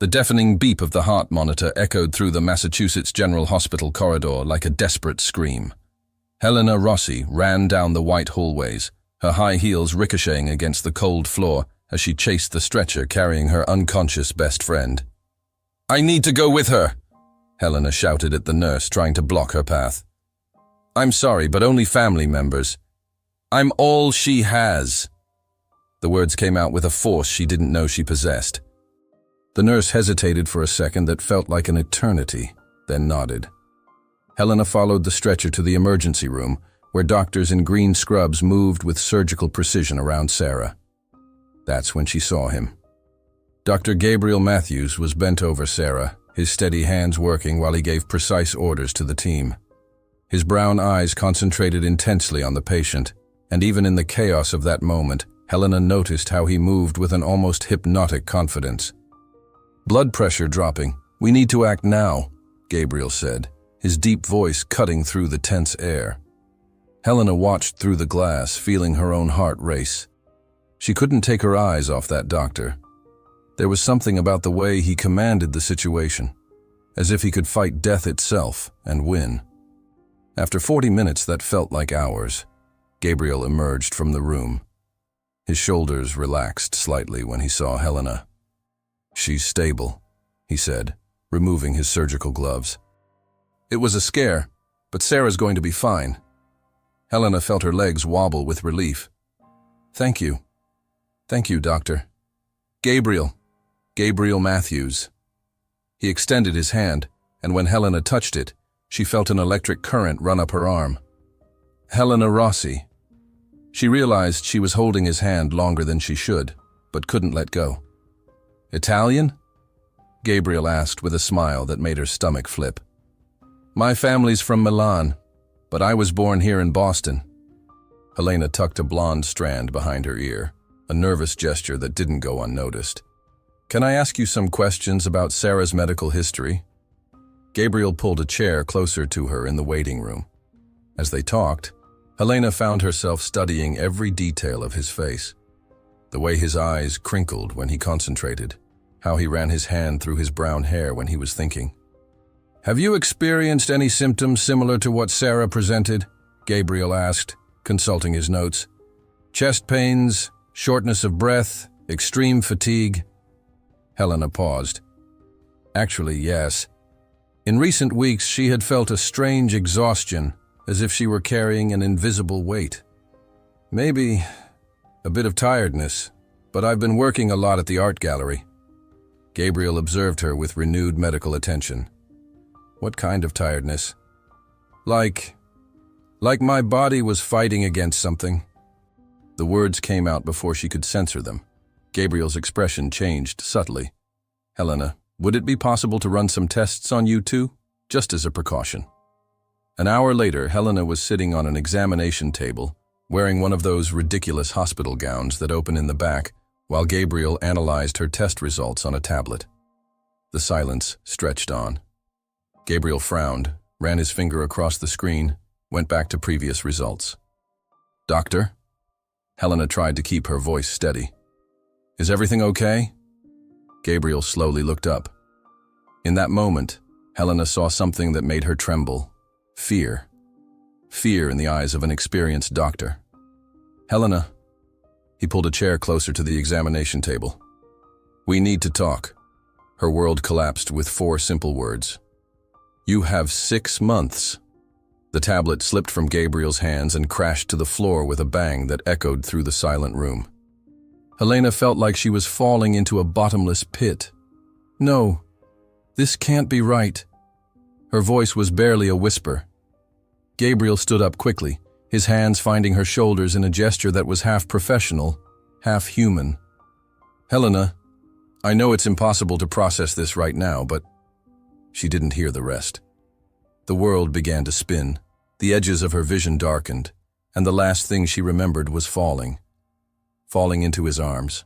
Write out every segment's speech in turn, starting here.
The deafening beep of the heart monitor echoed through the Massachusetts General Hospital corridor like a desperate scream. Helena Rossi ran down the white hallways, her high heels ricocheting against the cold floor as she chased the stretcher carrying her unconscious best friend. "I need to go with her," Helena shouted at the nurse, trying to block her path. "I'm sorry, but only family members. I'm all she has." The words came out with a force she didn't know she possessed. The nurse hesitated for a second that felt like an eternity, then nodded. Helena followed the stretcher to the emergency room, where doctors in green scrubs moved with surgical precision around Sarah. That's when she saw him. Dr. Gabriel Matthews was bent over Sarah, his steady hands working while he gave precise orders to the team. His brown eyes concentrated intensely on the patient, and even in the chaos of that moment, Helena noticed how he moved with an almost hypnotic confidence. "Blood pressure dropping. We need to act now," Gabriel said, his deep voice cutting through the tense air. Helena watched through the glass, feeling her own heart race. She couldn't take her eyes off that doctor. There was something about the way he commanded the situation, as if he could fight death itself and win. After 40 minutes that felt like hours, Gabriel emerged from the room. His shoulders relaxed slightly when he saw Helena. "She's stable," he said, removing his surgical gloves. "It was a scare, but Sarah's going to be fine." Helena felt her legs wobble with relief. "Thank you. Thank you, Doctor." "Gabriel Matthews." He extended his hand, and when Helena touched it, she felt an electric current run up her arm. "Helena Rossi." She realized she was holding his hand longer than she should, but couldn't let go. "Italian?" Gabriel asked with a smile that made her stomach flip. "My family's from Milan, but I was born here in Boston." Helena tucked a blonde strand behind her ear, a nervous gesture that didn't go unnoticed. "Can I ask you some questions about Sarah's medical history?" Gabriel pulled a chair closer to her in the waiting room. As they talked, Helena found herself studying every detail of his face. The way his eyes crinkled when he concentrated, how he ran his hand through his brown hair when he was thinking. "Have you experienced any symptoms similar to what Sarah presented?" Gabriel asked, consulting his notes. "Chest pains, shortness of breath, extreme fatigue?" Helena paused. "Actually, yes. In recent weeks, she had felt a strange exhaustion, as if she were carrying an invisible weight. Maybe a bit of tiredness, but I've been working a lot at the art gallery." Gabriel observed her with renewed medical attention. "What kind of tiredness?" Like my body was fighting against something." The words came out before she could censor them. Gabriel's expression changed subtly. "Helena, would it be possible to run some tests on you too, just as a precaution?" An hour later, Helena was sitting on an examination table, wearing one of those ridiculous hospital gowns that open in the back, while Gabriel analyzed her test results on a tablet. The silence stretched on. Gabriel frowned, ran his finger across the screen, went back to previous results. "Doctor?" Helena tried to keep her voice steady. "Is everything okay?" Gabriel slowly looked up. In that moment, Helena saw something that made her tremble. Fear. Fear in the eyes of an experienced doctor. "Helena." He pulled a chair closer to the examination table. "We need to talk." Her world collapsed with 4 simple words. "You have 6 months." The tablet slipped from Gabriel's hands and crashed to the floor with a bang that echoed through the silent room. Helena felt like she was falling into a bottomless pit. "No, this can't be right." Her voice was barely a whisper. Gabriel stood up quickly, his hands finding her shoulders in a gesture that was half professional, half human. "Helena, I know it's impossible to process this right now, but..." She didn't hear the rest. The world began to spin, the edges of her vision darkened, and the last thing she remembered was falling into his arms.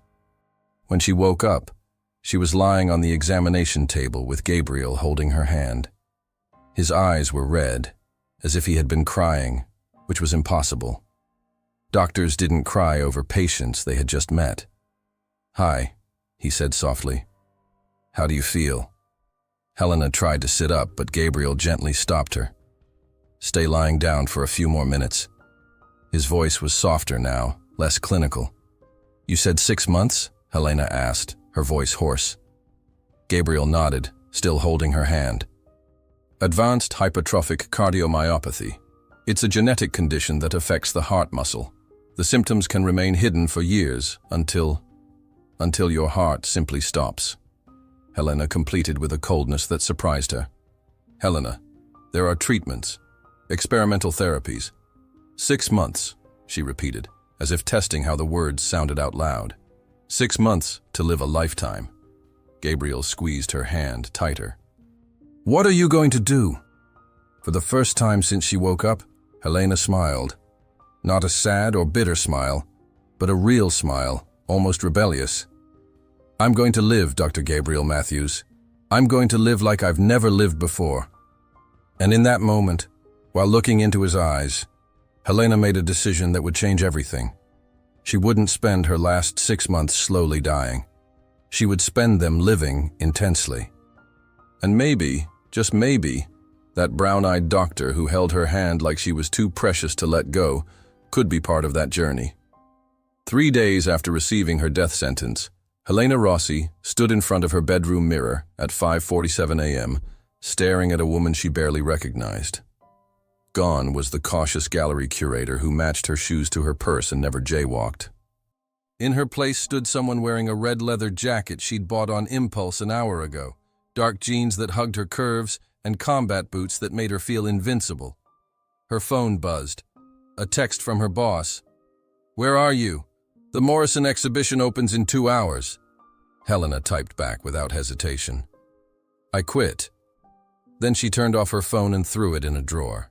When she woke up, she was lying on the examination table with Gabriel holding her hand. His eyes were red, as if he had been crying, which was impossible. Doctors didn't cry over patients they had just met. "Hi," he said softly. How do you feel? Helena tried to sit up, but Gabriel gently stopped her. Stay lying down for a few more minutes. His voice was softer now, less clinical. You said 6 months? Helena asked, her voice hoarse. Gabriel nodded, still holding her hand. Advanced hypertrophic cardiomyopathy. It's a genetic condition that affects the heart muscle. The symptoms can remain hidden for years until your heart simply stops. Helena completed with a coldness that surprised her. Helena, there are treatments, experimental therapies. 6 months, she repeated, as if testing how the words sounded out loud. 6 months to live a lifetime. Gabriel squeezed her hand tighter. What are you going to do? For the first time since she woke up, Helena smiled. Not a sad or bitter smile, but a real smile, almost rebellious. I'm going to live, Dr. Gabriel Matthews. I'm going to live like I've never lived before. And in that moment, while looking into his eyes, Helena made a decision that would change everything. She wouldn't spend her last 6 months slowly dying. She would spend them living intensely. And maybe, just maybe, that brown-eyed doctor who held her hand like she was too precious to let go could be part of that journey. 3 days after receiving her death sentence, Helena Rossi stood in front of her bedroom mirror at 5:47 a.m., staring at a woman she barely recognized. Gone was the cautious gallery curator who matched her shoes to her purse and never jaywalked. In her place stood someone wearing a red leather jacket she'd bought on impulse an hour ago, dark jeans that hugged her curves, and combat boots that made her feel invincible. Her phone buzzed. A text from her boss. Where are you? The Morrison exhibition opens in 2 hours. Helena typed back without hesitation. I quit. Then she turned off her phone and threw it in a drawer.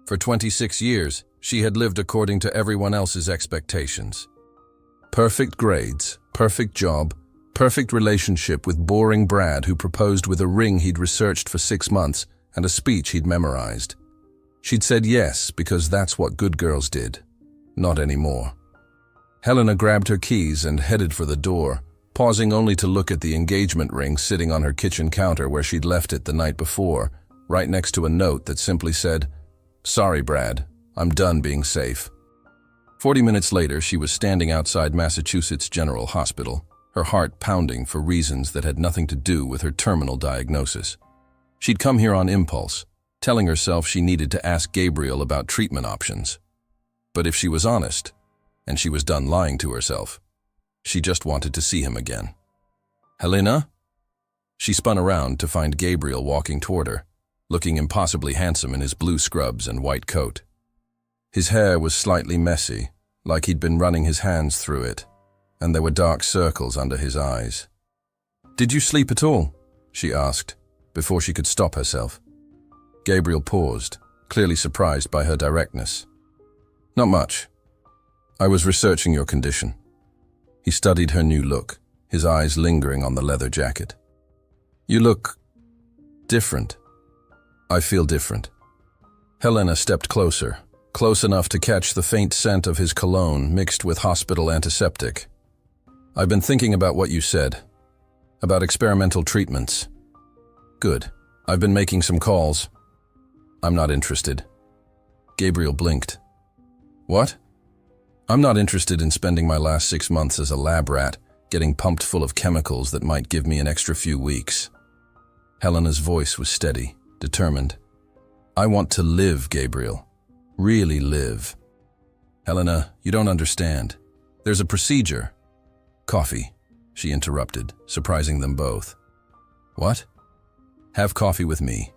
For 26 years, she had lived according to everyone else's expectations. Perfect grades, perfect job, perfect relationship with boring Brad who proposed with a ring he'd researched for 6 months and a speech he'd memorized. She'd said yes because that's what good girls did. Not anymore. Helena grabbed her keys and headed for the door, pausing only to look at the engagement ring sitting on her kitchen counter where she'd left it the night before, right next to a note that simply said, Sorry, Brad, I'm done being safe. 40 minutes later, she was standing outside Massachusetts General Hospital, her heart pounding for reasons that had nothing to do with her terminal diagnosis. She'd come here on impulse, telling herself she needed to ask Gabriel about treatment options. But if she was honest, and she was done lying to herself, she just wanted to see him again. Helena? She spun around to find Gabriel walking toward her, looking impossibly handsome in his blue scrubs and white coat. His hair was slightly messy, like he'd been running his hands through it, and there were dark circles under his eyes. Did you sleep at all? She asked, before she could stop herself. Gabriel paused, clearly surprised by her directness. Not much. I was researching your condition. He studied her new look, his eyes lingering on the leather jacket. You look different. I feel different. Helena stepped closer, close enough to catch the faint scent of his cologne mixed with hospital antiseptic. I've been thinking about what you said, about experimental treatments. Good. I've been making some calls. I'm not interested. Gabriel blinked. What? I'm not interested in spending my last 6 months as a lab rat, getting pumped full of chemicals that might give me an extra few weeks. Helena's voice was steady, determined. I want to live, Gabriel. Really live. Helena, you don't understand. There's a procedure. Coffee, she interrupted, surprising them both. What? Have coffee with me.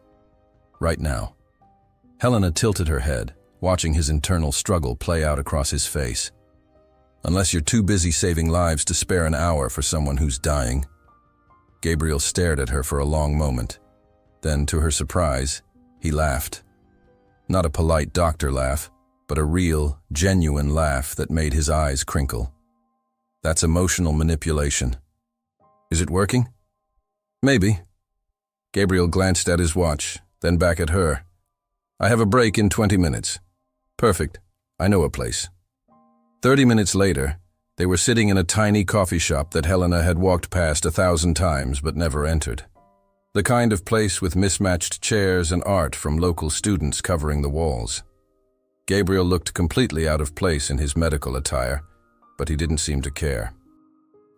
Right now. Helena tilted her head, watching his internal struggle play out across his face. Unless you're too busy saving lives to spare an hour for someone who's dying. Gabriel stared at her for a long moment. Then, to her surprise, he laughed. Not a polite doctor laugh, but a real, genuine laugh that made his eyes crinkle. That's emotional manipulation. Is it working? Maybe. Gabriel glanced at his watch, then back at her. I have a break in 20 minutes. Perfect. I know a place. 30 minutes later, They were sitting in a tiny coffee shop that Helena had walked past 1,000 times but never entered. The kind of place with mismatched chairs and art from local students covering the walls. Gabriel looked completely out of place in his medical attire, but he didn't seem to care.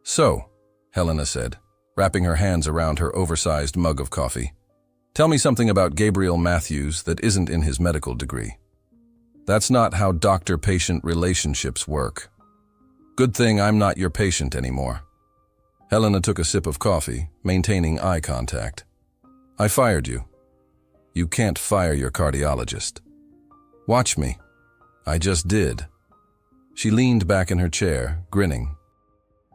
"So," Helena said, wrapping her hands around her oversized mug of coffee, "tell me something about Gabriel Matthews that isn't in his medical degree. That's not how doctor-patient relationships work. Good thing I'm not your patient anymore." Helena took a sip of coffee, maintaining eye contact. "I fired you. You can't fire your cardiologist. Watch me. I just did." She leaned back in her chair, grinning.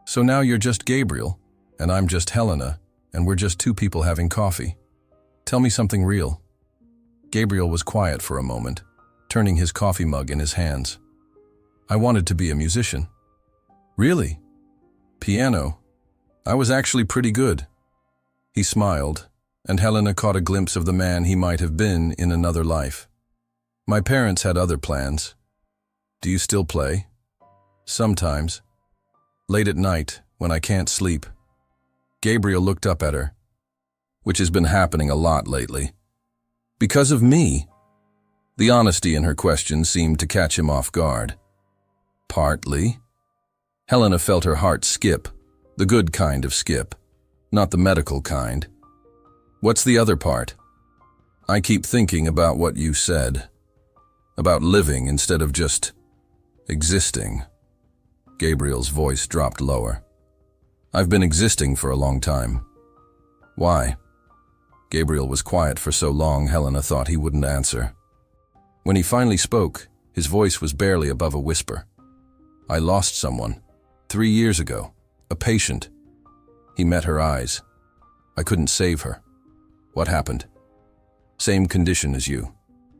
"So now you're just Gabriel, and I'm just Helena, and we're just two people having coffee. Tell me something real." Gabriel was quiet for a moment, turning his coffee mug in his hands. "I wanted to be a musician." "Really? Piano? I was actually pretty good." He smiled, and Helena caught a glimpse of the man he might have been in another life. "My parents had other plans." "Do you still play?" "Sometimes. Late at night, when I can't sleep." Gabriel looked up at her. "Which has been happening a lot lately." "Because of me?" The honesty in her question seemed to catch him off guard. "Partly." Helena felt her heart skip, the good kind of skip, not the medical kind. "What's the other part?" "I keep thinking about what you said. About living instead of just existing." Gabriel's voice dropped lower. "I've been existing for a long time." "Why?" Gabriel was quiet for so long Helena thought he wouldn't answer. When he finally spoke, his voice was barely above a whisper. "I lost someone, 3 years ago, a patient." He met her eyes. "I couldn't save her." "What happened?" "Same condition as you.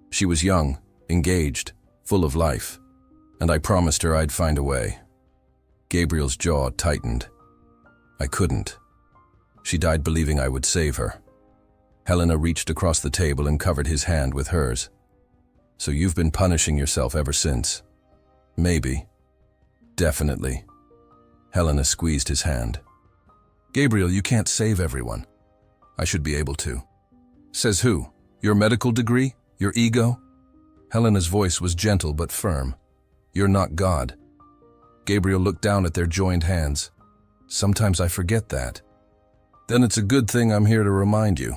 She was young, engaged, full of life, and I promised her I'd find a way." Gabriel's jaw tightened. "I couldn't. She died believing I would save her." Helena reached across the table and covered his hand with hers. "So you've been punishing yourself ever since?" "Maybe. Definitely." Helena squeezed his hand. "Gabriel, you can't save everyone." "I should be able to." "Says who? Your medical degree? Your ego?" Helena's voice was gentle but firm. "You're not God." Gabriel looked down at their joined hands. "Sometimes I forget that." "Then it's a good thing I'm here to remind you."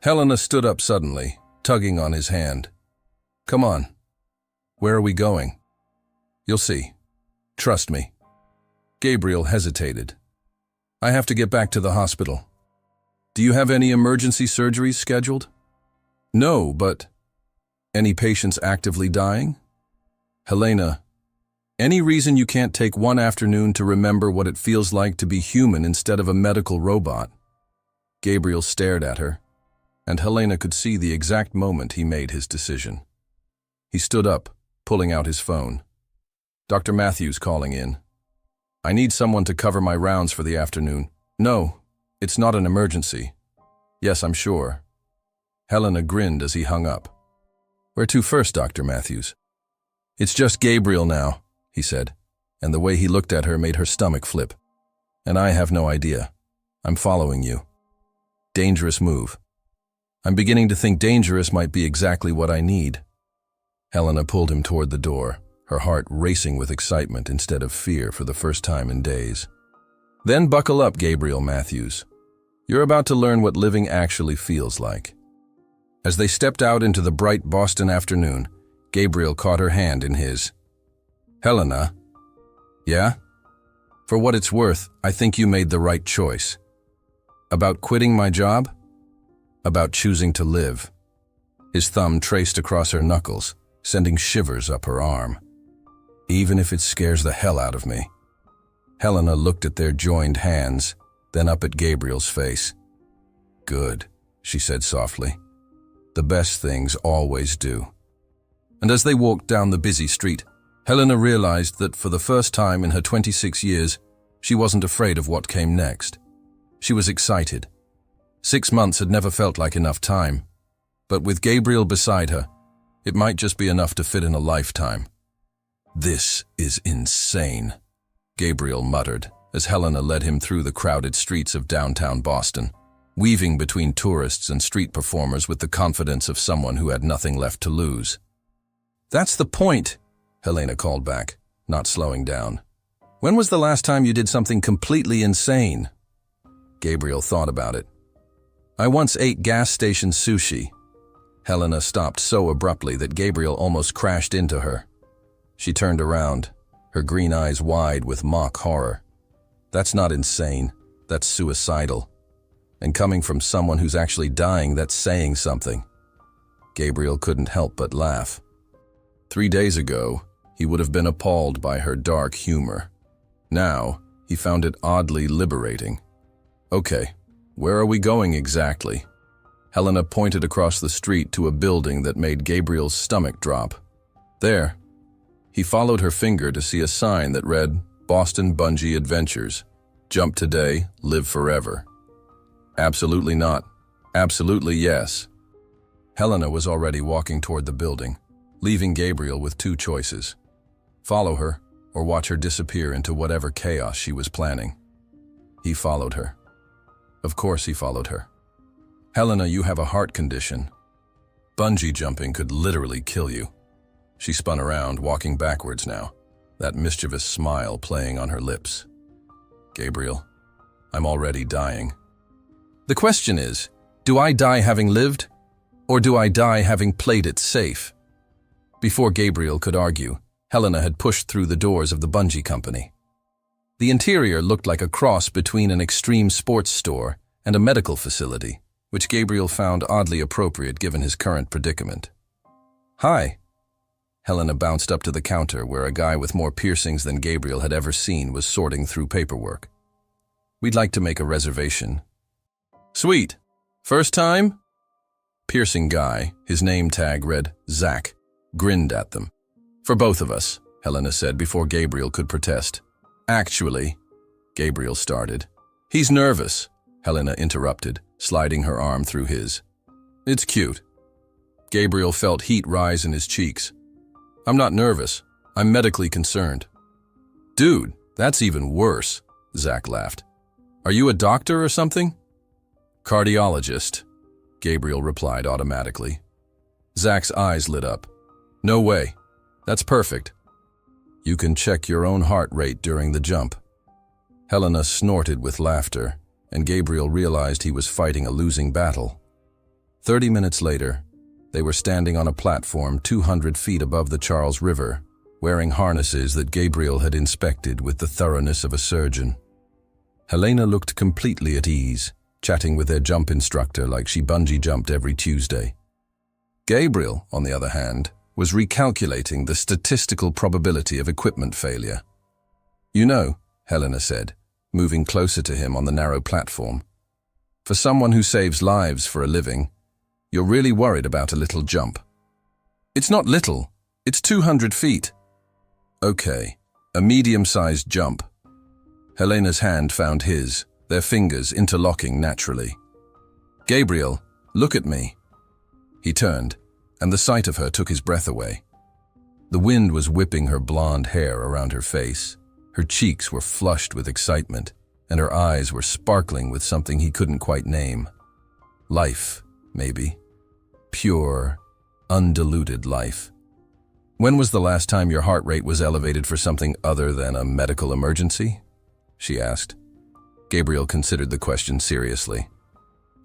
Helena stood up suddenly, tugging on his hand. "Come on." "Where are we going?" "You'll see. Trust me." Gabriel hesitated. "I have to get back to the hospital." "Do you have any emergency surgeries scheduled?" "No, but..." "Any patients actively dying?" "Helena, any reason you can't take one afternoon to remember what it feels like to be human instead of a medical robot?" Gabriel stared at her, and Helena could see the exact moment he made his decision. He stood up, pulling out his phone. "Dr. Matthews calling in. I need someone to cover my rounds for the afternoon." "No, it's not an emergency." "Yes, I'm sure." Helena grinned as he hung up. "Where to first, Dr. Matthews?" "It's just Gabriel now," he said, and the way he looked at her made her stomach flip. "And I have no idea. I'm following you." "Dangerous move." "I'm beginning to think dangerous might be exactly what I need." Helena pulled him toward the door, her heart racing with excitement instead of fear for the first time in days. "Then buckle up, Gabriel Matthews. You're about to learn what living actually feels like." As they stepped out into the bright Boston afternoon, Gabriel caught her hand in his. "Helena." "Yeah?" "For what it's worth, I think you made the right choice." "About quitting my job?" "About choosing to live." His thumb traced across her knuckles, sending shivers up her arm. "Even if it scares the hell out of me." Helena looked at their joined hands, then up at Gabriel's face. "Good," she said softly. "The best things always do." And as they walked down the busy street, Helena realized that for the first time in her 26 years, she wasn't afraid of what came next. She was excited. 6 months had never felt like enough time, but with Gabriel beside her, it might just be enough to fit in a lifetime. "This is insane," Gabriel muttered as Helena led him through the crowded streets of downtown Boston, weaving between tourists and street performers with the confidence of someone who had nothing left to lose. "That's the point," Helena called back, not slowing down. "When was the last time you did something completely insane?" Gabriel thought about it. "I once ate gas station sushi." Helena stopped so abruptly that Gabriel almost crashed into her. She turned around, her green eyes wide with mock horror. "That's not insane, that's suicidal. And coming from someone who's actually dying, that's saying something." Gabriel couldn't help but laugh. 3 days ago, he would have been appalled by her dark humor. Now, he found it oddly liberating. "Okay, where are we going exactly?" Helena pointed across the street to a building that made Gabriel's stomach drop. "There." He followed her finger to see a sign that read, "Boston Bungee Adventures. Jump today, live forever." "Absolutely not. Absolutely yes." Helena was already walking toward the building, leaving Gabriel with 2 choices: follow her or watch her disappear into whatever chaos she was planning. He followed her. Of course he followed her. "Helena, you have a heart condition. Bungee jumping could literally kill you." She spun around, walking backwards now, that mischievous smile playing on her lips. "Gabriel, I'm already dying." "The question is, do I die having lived, or do I die having played it safe?" Before Gabriel could argue, Helena had pushed through the doors of the bungee company. The interior looked like a cross between an extreme sports store and a medical facility, which Gabriel found oddly appropriate given his current predicament. "Hi." Helena bounced up to the counter where a guy with more piercings than Gabriel had ever seen was sorting through paperwork. "We'd like to make a reservation." "Sweet. First time?" Piercing guy, his name tag read Zach, grinned at them. "For both of us," Helena said before Gabriel could protest. "Actually," Gabriel started. "He's nervous," Helena interrupted, sliding her arm through his. "It's cute." Gabriel felt heat rise in his cheeks. "I'm not nervous. I'm medically concerned." "Dude, that's even worse," Zach laughed. "Are you a doctor or something?" "Cardiologist," Gabriel replied automatically. Zach's eyes lit up. "No way. That's perfect. You can check your own heart rate during the jump." Helena snorted with laughter, and Gabriel realized he was fighting a losing battle. 30 minutes later, they were standing on a platform 200 feet above the Charles River, wearing harnesses that Gabriel had inspected with the thoroughness of a surgeon. Helena looked completely at ease, chatting with their jump instructor like she bungee jumped every Tuesday. Gabriel, on the other hand, was recalculating the statistical probability of equipment failure. "You know," Helena said, moving closer to him on the narrow platform, "for someone who saves lives for a living, you're really worried about a little jump." "It's not little, it's 200 feet. "Okay, a medium-sized jump." Helena's hand found his, their fingers interlocking naturally. "Gabriel, look at me." He turned, and the sight of her took his breath away. The wind was whipping her blonde hair around her face. Her cheeks were flushed with excitement, and her eyes were sparkling with something he couldn't quite name. Life, maybe. Pure, undiluted life. "When was the last time your heart rate was elevated for something other than a medical emergency?" she asked. Gabriel considered the question seriously.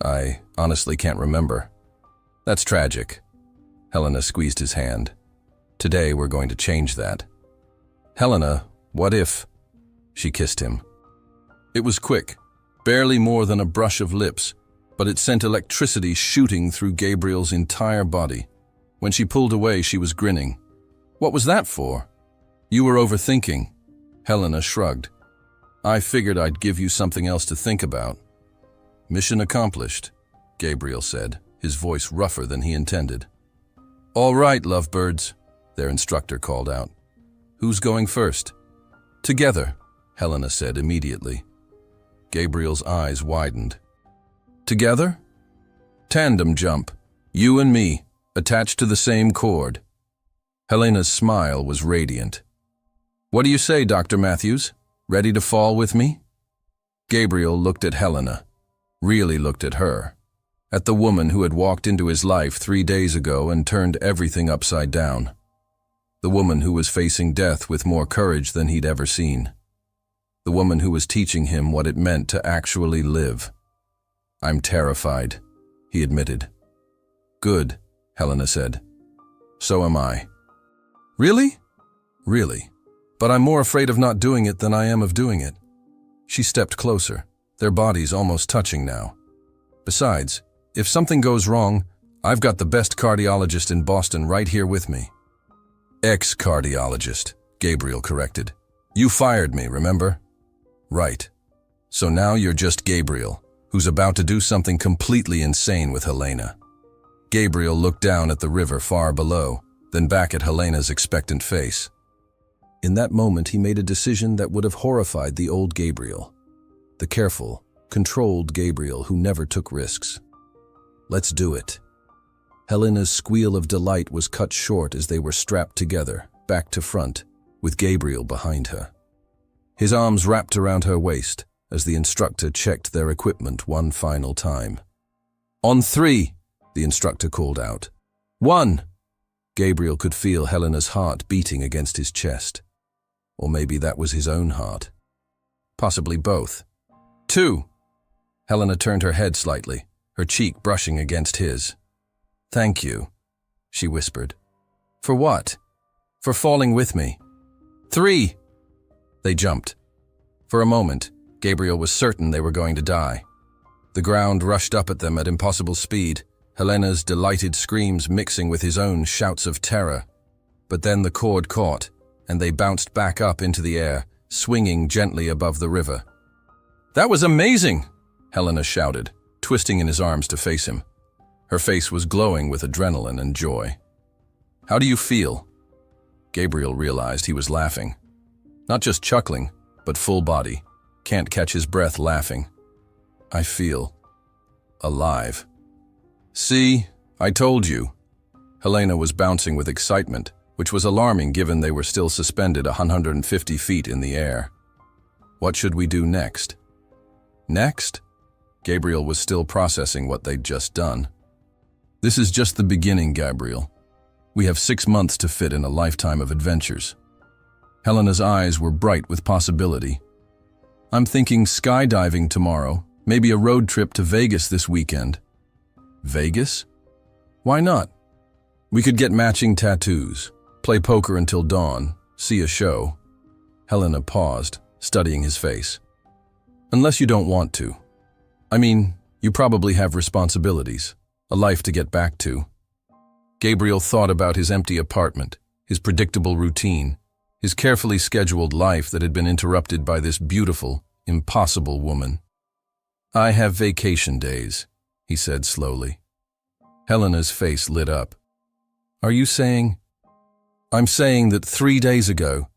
"I honestly can't remember." "That's tragic." Helena squeezed his hand. "Today we're going to change that." "Helena, what if—" She kissed him. It was quick, barely more than a brush of lips, but it sent electricity shooting through Gabriel's entire body. When she pulled away, she was grinning. "What was that for?" "You were overthinking." Helena shrugged. "I figured I'd give you something else to think about." "Mission accomplished," Gabriel said, his voice rougher than he intended. "All right, lovebirds," their instructor called out. "Who's going first?" "Together," Helena said immediately. Gabriel's eyes widened. "Together?" "Tandem jump. You and me, attached to the same cord." Helena's smile was radiant. "What do you say, Dr. Matthews?" Ready to fall with me? Gabriel looked at Helena, really looked at her, at the woman who had walked into his life 3 days ago and turned everything upside down. The woman who was facing death with more courage than he'd ever seen. The woman who was teaching him what it meant to actually live. "I'm terrified," he admitted. "Good," Helena said. "So am I." "Really?" "Really. But I'm more afraid of not doing it than I am of doing it." She stepped closer, their bodies almost touching now. "Besides, if something goes wrong, I've got the best cardiologist in Boston right here with me." "Ex-cardiologist," Gabriel corrected. "You fired me, remember?" "Right. So now you're just Gabriel, who's about to do something completely insane with Helena." Gabriel looked down at the river far below, then back at Helena's expectant face. In that moment, he made a decision that would have horrified the old Gabriel. The careful, controlled Gabriel who never took risks. "Let's do it." Helena's squeal of delight was cut short as they were strapped together, back to front, with Gabriel behind her. His arms wrapped around her waist as the instructor checked their equipment one final time. "On 3, the instructor called out. 1. Gabriel could feel Helena's heart beating against his chest. Or maybe that was his own heart. Possibly both. 2. Helena turned her head slightly, her cheek brushing against his. "Thank you," she whispered. "For what?" "For falling with me." 3. They jumped. For a moment, Gabriel was certain they were going to die. The ground rushed up at them at impossible speed, Helena's delighted screams mixing with his own shouts of terror. But then the cord caught, and they bounced back up into the air, swinging gently above the river. "That was amazing!" Helena shouted, twisting in his arms to face him. Her face was glowing with adrenaline and joy. "How do you feel?" Gabriel realized he was laughing. Not just chuckling, but full body. Can't catch his breath laughing. "I feel alive." "See, I told you." Helena was bouncing with excitement, which was alarming given they were still suspended 150 feet in the air. "What should we do next?" "Next?" Gabriel was still processing what they'd just done. "This is just the beginning, Gabriel. We have 6 months to fit in a lifetime of adventures." Helena's eyes were bright with possibility. "I'm thinking skydiving tomorrow, maybe a road trip to Vegas this weekend." "Vegas? Why not? We could get matching tattoos, play poker until dawn, see a show." Helena paused, studying his face. "Unless you don't want to. I mean, you probably have responsibilities, a life to get back to." Gabriel thought about his empty apartment, his predictable routine, his carefully scheduled life that had been interrupted by this beautiful, impossible woman. "I have vacation days," he said slowly. Helena's face lit up. "Are you saying—" "I'm saying that 3 days ago,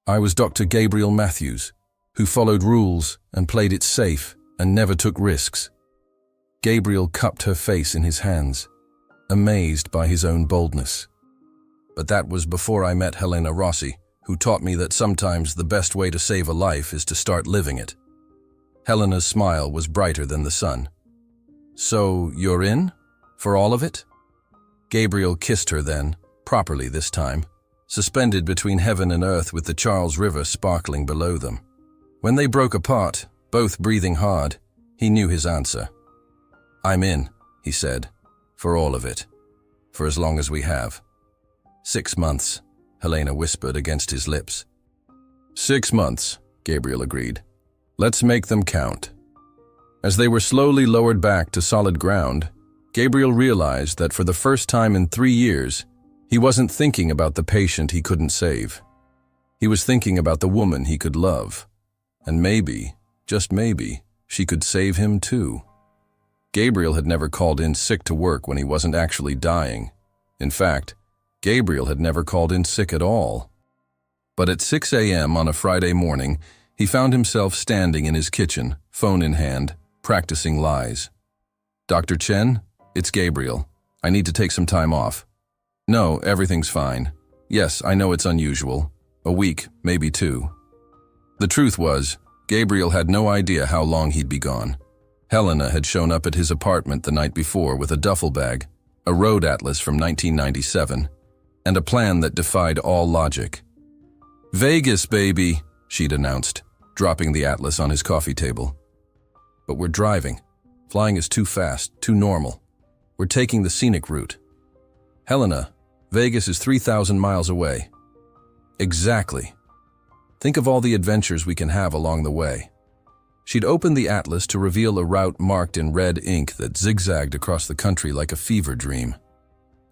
I was Dr. Gabriel Matthews, who followed rules and played it safe and never took risks." Gabriel cupped her face in his hands, amazed by his own boldness. "But that was before I met Helena Rossi, who taught me that sometimes the best way to save a life is to start living it." Helena's smile was brighter than the sun. "So you're in? For all of it?" Gabriel kissed her then, properly this time, suspended between heaven and earth with the Charles River sparkling below them. When they broke apart, both breathing hard, he knew his answer. "I'm in," he said, "for all of it. For as long as we have." 6 months, Helena whispered against his lips. 6 months, Gabriel agreed. "Let's make them count." As they were slowly lowered back to solid ground, Gabriel realized that for the first time in 3 years, he wasn't thinking about the patient he couldn't save. He was thinking about the woman he could love. And maybe, just maybe, she could save him too. Gabriel had never called in sick to work when he wasn't actually dying. In fact, Gabriel had never called in sick at all. But at 6 a.m. on a Friday morning, he found himself standing in his kitchen, phone in hand, practicing lies. "Dr. Chen, it's Gabriel. I need to take some time off." "No, everything's fine. Yes, I know it's unusual. A week, maybe 2. The truth was, Gabriel had no idea how long he'd be gone. Helena had shown up at his apartment the night before with a duffel bag, a road atlas from 1997, and a plan that defied all logic. "Vegas, baby," she'd announced, dropping the atlas on his coffee table. "But we're driving. Flying is too fast, too normal. We're taking the scenic route." "Helena, Vegas is 3,000 miles away." "Exactly. Think of all the adventures we can have along the way." She'd opened the atlas to reveal a route marked in red ink that zigzagged across the country like a fever dream.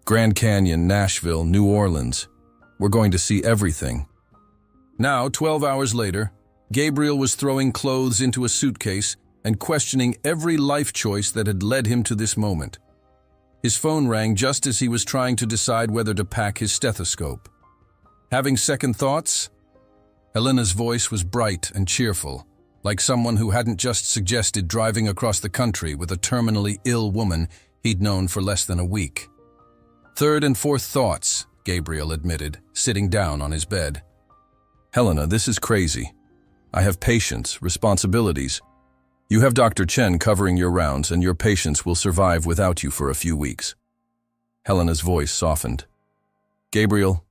Grand Canyon, Nashville, New Orleans. We're going to see everything. Now, 12 hours later, Gabriel was throwing clothes into a suitcase and questioning every life choice that had led him to this moment. His phone rang just as he was trying to decide whether to pack his stethoscope. "Having second thoughts?" Helena's voice was bright and cheerful, like someone who hadn't just suggested driving across the country with a terminally ill woman he'd known for less than a week. "Third and fourth thoughts," Gabriel admitted, sitting down on his bed. "Helena, this is crazy. I have patients, responsibilities. You have Dr. Chen covering your rounds, and your patients will survive without you for a few weeks." Helena's voice softened. "Gabriel,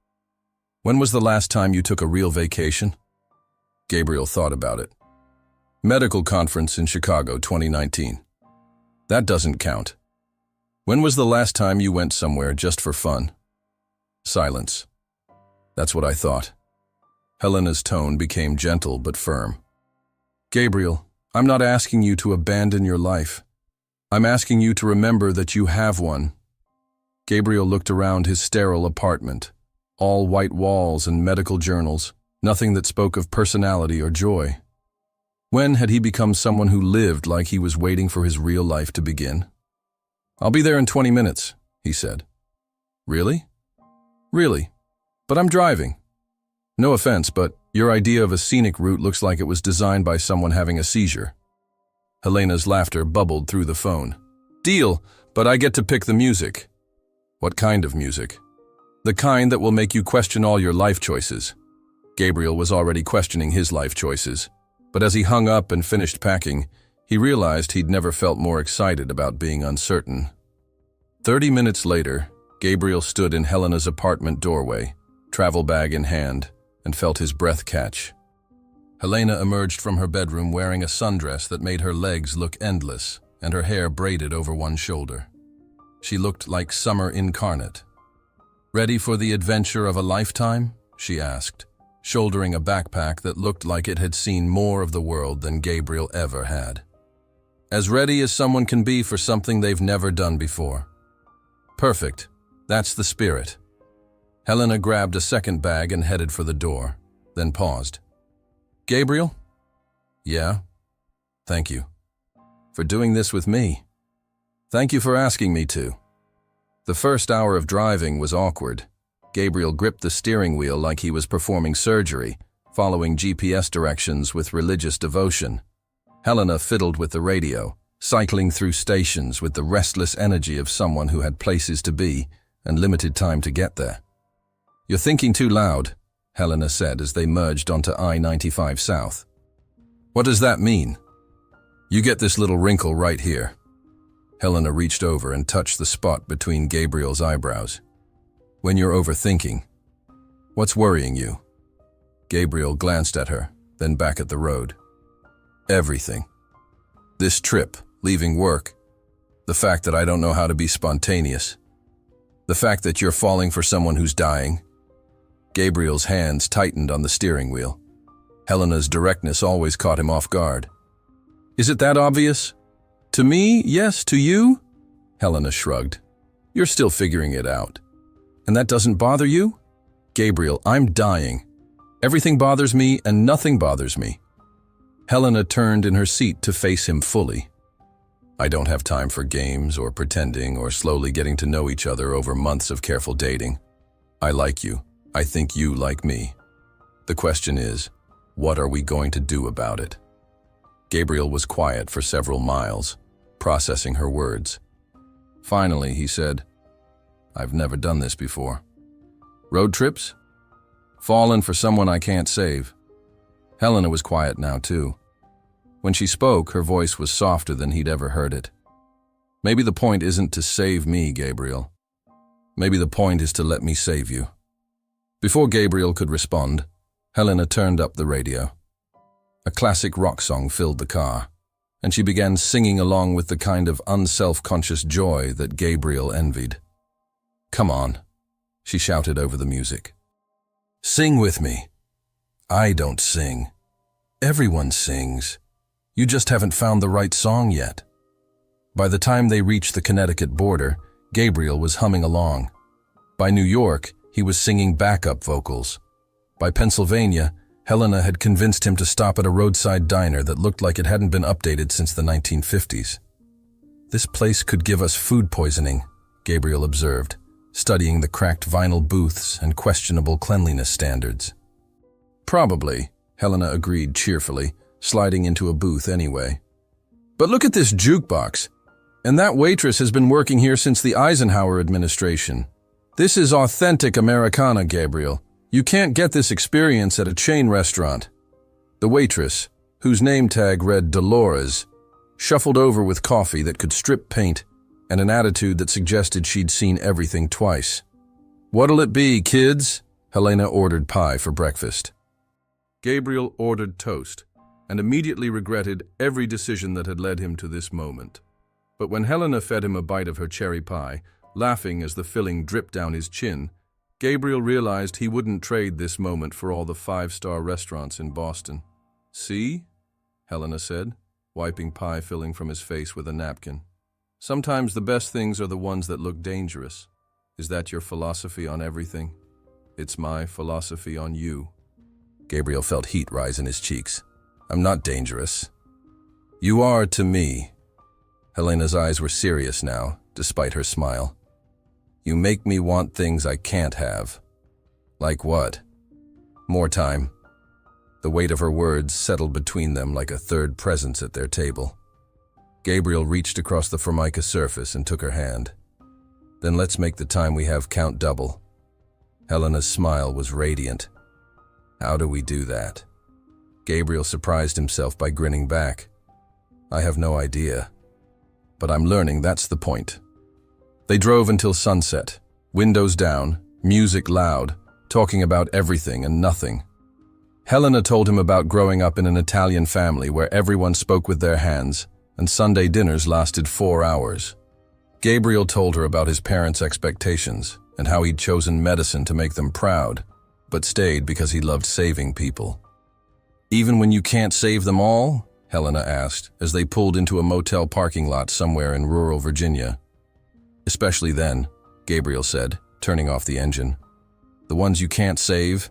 when was the last time you took a real vacation?" Gabriel thought about it. "Medical conference in Chicago, 2019. That doesn't count. When was the last time you went somewhere just for fun?" Silence. "That's what I thought." Helena's tone became gentle but firm. "Gabriel, I'm not asking you to abandon your life. I'm asking you to remember that you have one." Gabriel looked around his sterile apartment, all white walls and medical journals, nothing that spoke of personality or joy. When had he become someone who lived like he was waiting for his real life to begin? "I'll be there in 20 minutes, he said. "Really?" "Really. But I'm driving." "No offense, but your idea of a scenic route looks like it was designed by someone having a seizure." Helena's laughter bubbled through the phone. "Deal, but I get to pick the music." "What kind of music?" "The kind that will make you question all your life choices." Gabriel was already questioning his life choices, but as he hung up and finished packing, he realized he'd never felt more excited about being uncertain. 30 minutes later, Gabriel stood in Helena's apartment doorway, travel bag in hand, and felt his breath catch. Helena emerged from her bedroom wearing a sundress that made her legs look endless and her hair braided over one shoulder. She looked like summer incarnate. "Ready for the adventure of a lifetime?" she asked, shouldering a backpack that looked like it had seen more of the world than Gabriel ever had. "As ready as someone can be for something they've never done before." "Perfect. That's the spirit." Helena grabbed a second bag and headed for the door, then paused. "Gabriel?" "Yeah?" "Thank you. For doing this with me." "Thank you for asking me to." The first hour of driving was awkward. Gabriel gripped the steering wheel like he was performing surgery, following GPS directions with religious devotion. Helena fiddled with the radio, cycling through stations with the restless energy of someone who had places to be and limited time to get there. "You're thinking too loud," Helena said as they merged onto I-95 South. "What does that mean?" "You get this little wrinkle right here." Helena reached over and touched the spot between Gabriel's eyebrows. "When you're overthinking. What's worrying you?" Gabriel glanced at her, then back at the road. "Everything. This trip, leaving work. The fact that I don't know how to be spontaneous. The fact that you're falling for someone who's dying." Gabriel's hands tightened on the steering wheel. Helena's directness always caught him off guard. "Is it that obvious?" "To me, yes. To you?" Helena shrugged. "You're still figuring it out." "And that doesn't bother you?" "Gabriel, I'm dying. Everything bothers me and nothing bothers me." Helena turned in her seat to face him fully. "I don't have time for games or pretending or slowly getting to know each other over months of careful dating. I like you. I think you like me. The question is, what are we going to do about it?" Gabriel was quiet for several miles, processing her words. Finally, he said, "I've never done this before." "Road trips?" "Fallen for someone I can't save." Helena was quiet now, too. When she spoke, her voice was softer than he'd ever heard it. Maybe the point isn't to save me, Gabriel. Maybe the point is to let me save you. Before Gabriel could respond, Helena turned up the radio. A classic rock song filled the car, and she began singing along with the kind of unself-conscious joy that Gabriel envied. "Come on," she shouted over the music. "Sing with me." "I don't sing. Everyone sings. You just haven't found the right song yet." By the time they reached the Connecticut border, Gabriel was humming along. By New York, he was singing backup vocals. By Pennsylvania, Helena had convinced him to stop at a roadside diner that looked like it hadn't been updated since the 1950s. "This place could give us food poisoning," Gabriel observed, studying the cracked vinyl booths and questionable cleanliness standards. "Probably," Helena agreed cheerfully, sliding into a booth anyway. "But look at this jukebox. And that waitress has been working here since the Eisenhower administration. This is authentic Americana, Gabriel. You can't get this experience at a chain restaurant." The waitress, whose name tag read Dolores, shuffled over with coffee that could strip paint and an attitude that suggested she'd seen everything twice. "What'll it be, kids?" Helena ordered pie for breakfast. Gabriel ordered toast and immediately regretted every decision that had led him to this moment. But when Helena fed him a bite of her cherry pie, laughing as the filling dripped down his chin, Gabriel realized he wouldn't trade this moment for all the five-star restaurants in Boston. "See?" Helena said, wiping pie filling from his face with a napkin. "Sometimes the best things are the ones that look dangerous. Is that your philosophy on everything?" "It's my philosophy on you." Gabriel felt heat rise in his cheeks. "I'm not dangerous." "You are to me." Helena's eyes were serious now, despite her smile. "You make me want things I can't have." "Like what?" "More time." The weight of her words settled between them like a third presence at their table. Gabriel reached across the formica surface and took her hand. "Then let's make the time we have count double." Helena's smile was radiant. "How do we do that?" Gabriel surprised himself by grinning back. "I have no idea. But I'm learning, that's the point." They drove until sunset, windows down, music loud, talking about everything and nothing. Helena told him about growing up in an Italian family where everyone spoke with their hands, and Sunday dinners lasted 4 hours. Gabriel told her about his parents' expectations and how he'd chosen medicine to make them proud, but stayed because he loved saving people. "Even when you can't save them all?" Helena asked as they pulled into a motel parking lot somewhere in rural Virginia. "Especially then," Gabriel said, turning off the engine. "The ones you can't save?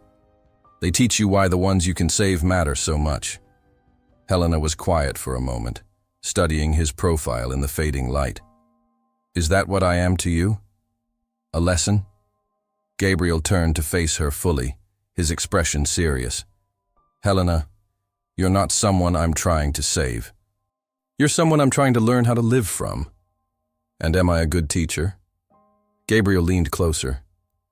They teach you why the ones you can save matter so much." Helena was quiet for a moment, studying his profile in the fading light. "Is that what I am to you? A lesson?" Gabriel turned to face her fully, his expression serious. "Helena, you're not someone I'm trying to save. You're someone I'm trying to learn how to live from." "And am I a good teacher?" Gabriel leaned closer,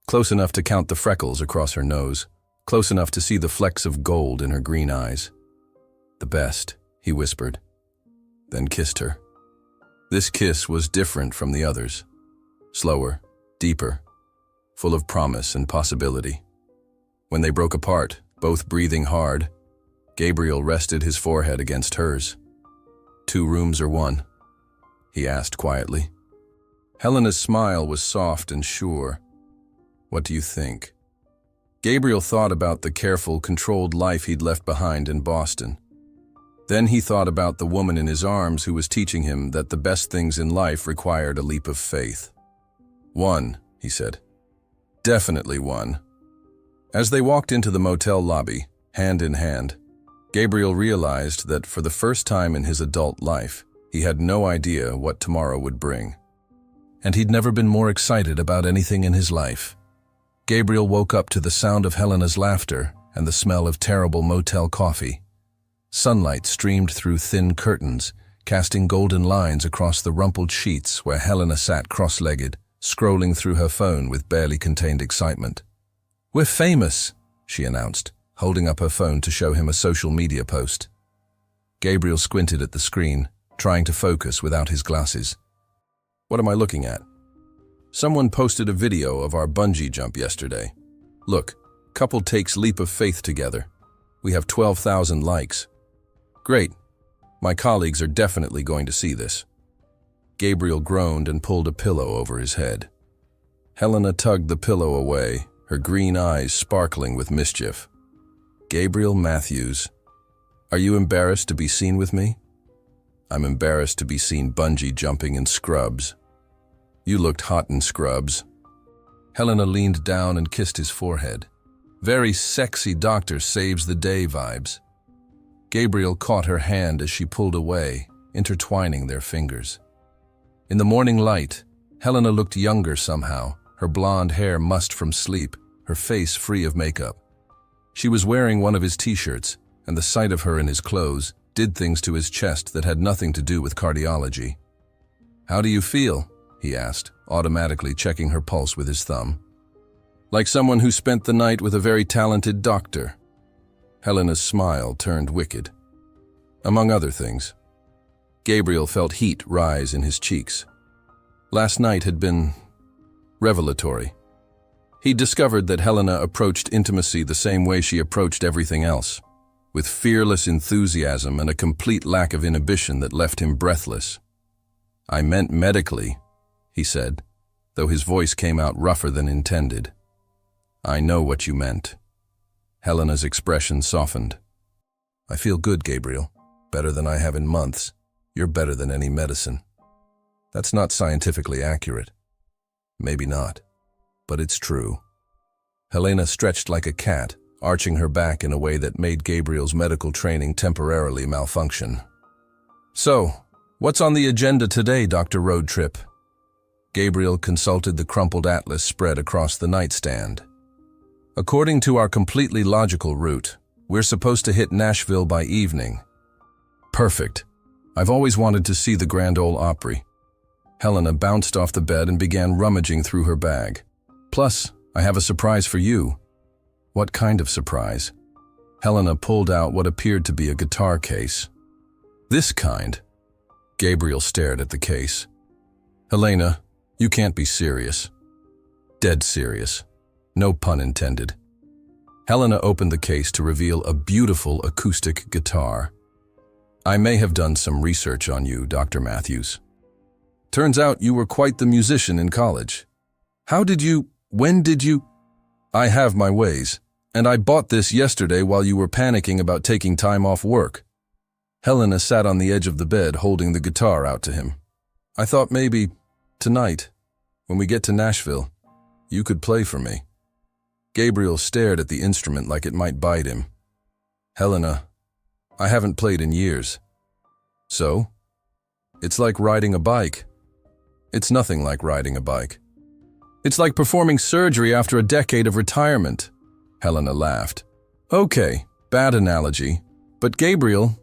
close enough to count the freckles across her nose, close enough to see the flecks of gold in her green eyes. "The best," he whispered, then kissed her. This kiss was different from the others, slower, deeper, full of promise and possibility. When they broke apart, both breathing hard, Gabriel rested his forehead against hers. "2 rooms or 1?" he asked quietly. Helena's smile was soft and sure. "What do you think?" Gabriel thought about the careful, controlled life he'd left behind in Boston. Then he thought about the woman in his arms who was teaching him that the best things in life required a leap of faith. 1, he said. "Definitely 1. As they walked into the motel lobby, hand in hand, Gabriel realized that for the first time in his adult life, he had no idea what tomorrow would bring. And he'd never been more excited about anything in his life. Gabriel woke up to the sound of Helena's laughter and the smell of terrible motel coffee. Sunlight streamed through thin curtains, casting golden lines across the rumpled sheets where Helena sat cross-legged, scrolling through her phone with barely contained excitement. "We're famous," she announced, holding up her phone to show him a social media post. Gabriel squinted at the screen, trying to focus without his glasses. What am I looking at? Someone posted a video of our bungee jump yesterday. Look, couple takes leap of faith together. We have 12,000 likes. Great. My colleagues are definitely going to see this. Gabriel groaned and pulled a pillow over his head. Helena tugged the pillow away, her green eyes sparkling with mischief. Gabriel Matthews, are you embarrassed to be seen with me? I'm embarrassed to be seen bungee jumping in scrubs. You looked hot in scrubs. Helena leaned down and kissed his forehead. Very sexy doctor saves the day vibes. Gabriel caught her hand as she pulled away, intertwining their fingers. In the morning light, Helena looked younger somehow, her blonde hair mussed from sleep, her face free of makeup. She was wearing one of his t-shirts, and the sight of her in his clothes did things to his chest that had nothing to do with cardiology. How do you feel? He asked, automatically checking her pulse with his thumb. Like someone who spent the night with a very talented doctor. Helena's smile turned wicked. Among other things. Gabriel felt heat rise in his cheeks. Last night had been revelatory. He discovered that Helena approached intimacy the same way she approached everything else, with fearless enthusiasm and a complete lack of inhibition that left him breathless. I meant medically, he said, though his voice came out rougher than intended. I know what you meant. Helena's expression softened. I feel good, Gabriel. Better than I have in months. You're better than any medicine. That's not scientifically accurate. Maybe not, but it's true. Helena stretched like a cat, arching her back in a way that made Gabriel's medical training temporarily malfunction. So, what's on the agenda today, Dr. Road Trip? Gabriel consulted the crumpled atlas spread across the nightstand. According to our completely logical route, we're supposed to hit Nashville by evening. Perfect. I've always wanted to see the Grand Ole Opry. Helena bounced off the bed and began rummaging through her bag. Plus, I have a surprise for you. What kind of surprise? Helena pulled out what appeared to be a guitar case. This kind? Gabriel stared at the case. Helena, you can't be serious. Dead serious. No pun intended. Helena opened the case to reveal a beautiful acoustic guitar. I may have done some research on you, Dr. Matthews. Turns out you were quite the musician in college. When did you? I have my ways, and I bought this yesterday while you were panicking about taking time off work. Helena sat on the edge of the bed holding the guitar out to him. I thought maybe, tonight, when we get to Nashville, you could play for me. Gabriel stared at the instrument like it might bite him. Helena, I haven't played in years. So? It's like riding a bike. It's nothing like riding a bike. It's like performing surgery after a decade of retirement. Helena laughed. Okay, bad analogy, but Gabriel...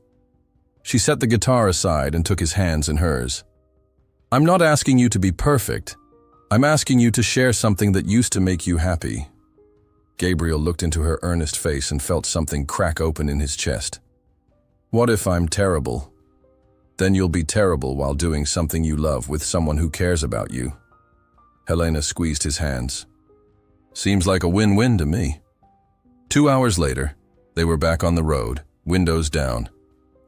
She set the guitar aside and took his hands in hers. I'm not asking you to be perfect. I'm asking you to share something that used to make you happy. Gabriel looked into her earnest face and felt something crack open in his chest. What if I'm terrible? Then you'll be terrible while doing something you love with someone who cares about you. Helena squeezed his hands. Seems like a win-win to me. 2 hours later, they were back on the road, windows down.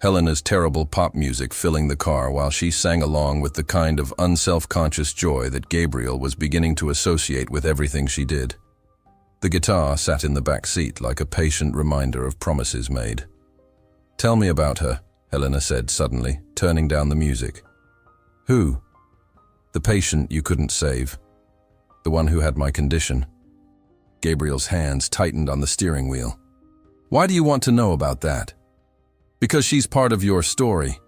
Helena's terrible pop music filling the car while she sang along with the kind of unself-conscious joy that Gabriel was beginning to associate with everything she did. The guitar sat in the back seat like a patient reminder of promises made. Tell me about her, Helena said suddenly, turning down the music. Who? The patient you couldn't save. The one who had my condition. Gabriel's hands tightened on the steering wheel. Why do you want to know about that? Because she's part of your story,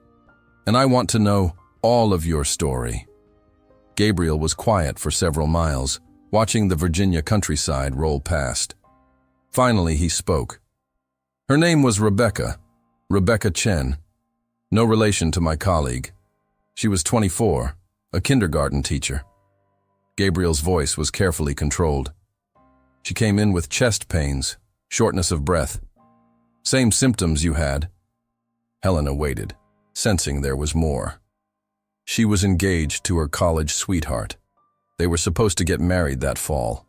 and I want to know all of your story. Gabriel was quiet for several miles, watching the Virginia countryside roll past. Finally, he spoke. Her name was Rebecca Chen. No relation to my colleague. She was 24, a kindergarten teacher. Gabriel's voice was carefully controlled. She came in with chest pains, Shortness of breath. Same symptoms you had. Helena waited, sensing there was more. She was engaged to her college sweetheart. They were supposed to get married that fall.